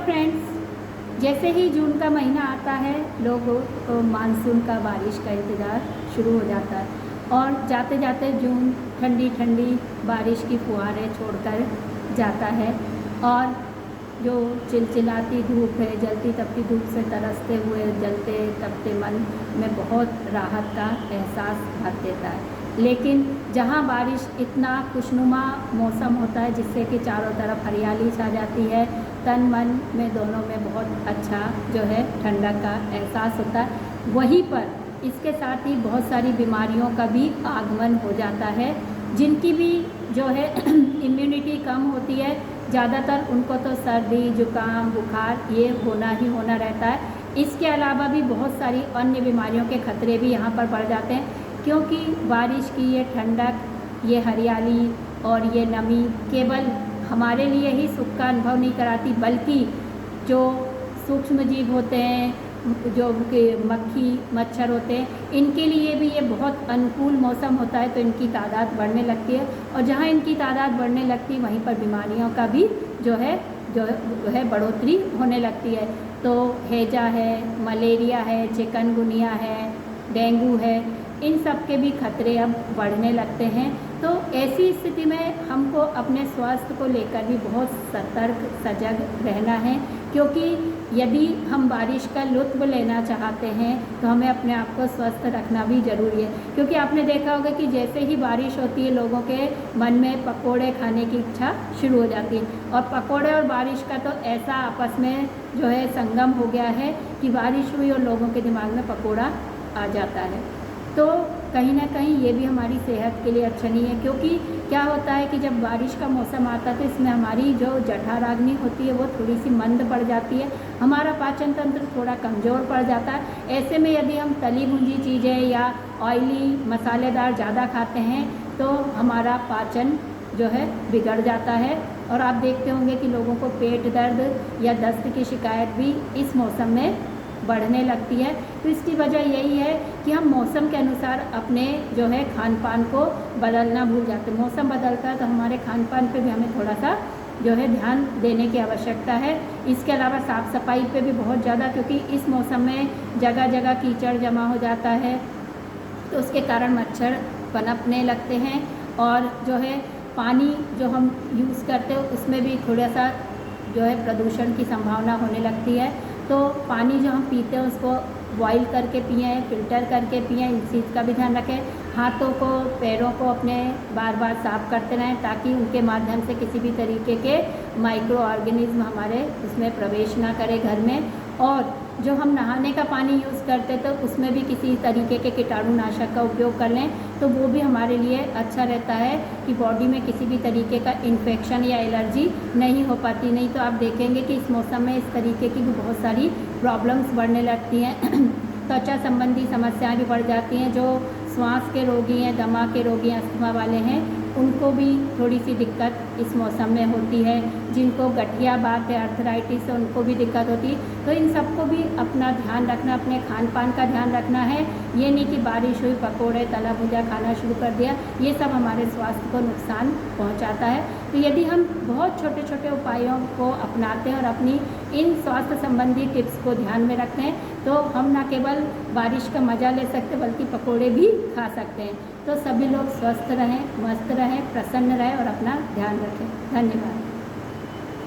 Friends, जैसे ही जून का महीना आता है लोगों को मानसून का बारिश का इंतज़ार शुरू हो जाता है और जाते जाते जून ठंडी ठंडी बारिश की फुहारें छोड़कर जाता है और जो चिलचिलाती धूप है, जलती तपती धूप से तरसते हुए जलते तपते मन में बहुत राहत का एहसास भर देता है। लेकिन जहाँ बारिश इतना खुशनुमा मौसम होता है जिससे कि चारों तरफ हरियाली छा जाती है, तन मन में दोनों में बहुत अच्छा जो है ठंडक का एहसास होता है, वहीं पर इसके साथ ही बहुत सारी बीमारियों का भी आगमन हो जाता है, जिनकी भी जो है इम्यूनिटी कम होती है। ज़्यादातर उनको तो सर्दी जुकाम बुखार ये होना ही होना रहता है। इसके अलावा भी बहुत सारी अन्य बीमारियों के खतरे भी यहाँ पर बढ़ जाते हैं, क्योंकि बारिश की ये ठंडक, ये हरियाली और ये नमी केवल हमारे लिए ही सुख का अनुभव नहीं कराती, बल्कि जो सूक्ष्म जीव होते हैं, जो मक्खी मच्छर होते हैं, इनके लिए भी ये बहुत अनुकूल मौसम होता है। तो इनकी तादाद बढ़ने लगती है और जहाँ इनकी तादाद बढ़ने लगती है वहीं पर बीमारियों का भी जो है बढ़ोतरी होने लगती है। तो हैजा है, मलेरिया है, चिकनगुनिया है, डेंगू है, इन सब के भी खतरे अब बढ़ने लगते हैं। तो ऐसी स्थिति में हमको अपने स्वास्थ्य को लेकर भी बहुत सतर्क सजग रहना है, क्योंकि यदि हम बारिश का लुत्फ़ लेना चाहते हैं तो हमें अपने आप को स्वस्थ रखना भी ज़रूरी है। क्योंकि आपने देखा होगा कि जैसे ही बारिश होती है लोगों के मन में पकोड़े खाने की इच्छा शुरू हो जाती है, और पकोड़े और बारिश का तो ऐसा आपस में जो है संगम हो गया है कि बारिश हुई और लोगों के दिमाग में पकोड़ा आ जाता है। तो कहीं ना कहीं ये भी हमारी सेहत के लिए अच्छा नहीं है, क्योंकि क्या होता है कि जब बारिश का मौसम आता है तो इसमें हमारी जो जठराग्नि होती है वो थोड़ी सी मंद पड़ जाती है, हमारा पाचन तंत्र थोड़ा कमज़ोर पड़ जाता है। ऐसे में यदि हम तली भुंजी चीज़ें या ऑयली मसालेदार ज़्यादा खाते हैं तो हमारा पाचन जो है बिगड़ जाता है, और आप देखते होंगे कि लोगों को पेट दर्द या दस्त की शिकायत भी इस मौसम में बढ़ने लगती है। तो इसकी वजह यही है कि हम मौसम के अनुसार अपने जो है खान पान को बदलना भूल जाते हैं। मौसम बदलता है तो हमारे खान पान पे भी हमें थोड़ा सा जो है ध्यान देने की आवश्यकता है। इसके अलावा साफ़ सफाई पे भी बहुत ज़्यादा, क्योंकि इस मौसम में जगह जगह कीचड़ जमा हो जाता है तो उसके कारण मच्छर पनपने लगते हैं, और जो है पानी जो हम यूज़ करते हैं उसमें भी थोड़ा सा जो है प्रदूषण की संभावना होने लगती है। तो पानी जो हम पीते हैं उसको बॉईल करके पिएं, फ़िल्टर करके पिएं, इस चीज़ का भी ध्यान रखें। हाथों को पैरों को अपने बार बार साफ़ करते रहें ताकि उनके माध्यम से किसी भी तरीके के माइक्रो ऑर्गेनिज्म हमारे उसमें प्रवेश ना करें घर में। और जो हम नहाने का पानी यूज़ करते तो उसमें भी किसी तरीके के कीटाणुनाशक का उपयोग कर लें तो वो भी हमारे लिए अच्छा रहता है कि बॉडी में किसी भी तरीके का इन्फेक्शन या एलर्जी नहीं हो पाती। नहीं तो आप देखेंगे कि इस मौसम में इस तरीके की भी बहुत सारी प्रॉब्लम्स बढ़ने लगती हैं। त्वचा संबंधी समस्याएं भी बढ़ जाती हैं। जो श्वास के रोगी हैं, दमा के रोगी हैं, अस्थमा वाले हैं, उनको भी थोड़ी सी दिक्कत इस मौसम में होती है। जिनको गठिया बात है, आर्थराइटिस है, उनको भी दिक्कत होती है। तो इन सबको भी अपना ध्यान रखना, अपने खान पान का ध्यान रखना है। ये नहीं कि बारिश हुई पकोड़े तला भुजा खाना शुरू कर दिया, ये सब हमारे स्वास्थ्य को नुकसान पहुंचाता है। तो यदि हम बहुत छोटे छोटे उपायों को अपनाते हैं और अपनी इन स्वास्थ्य संबंधी टिप्स को ध्यान में रखते हैं तो हम न केवल बारिश का मज़ा ले सकते बल्कि पकोड़े भी खा सकते हैं। तो सभी लोग स्वस्थ रहें, मस्त रहें, प्रसन्न रहें और अपना ध्यान रखें। धन्यवाद।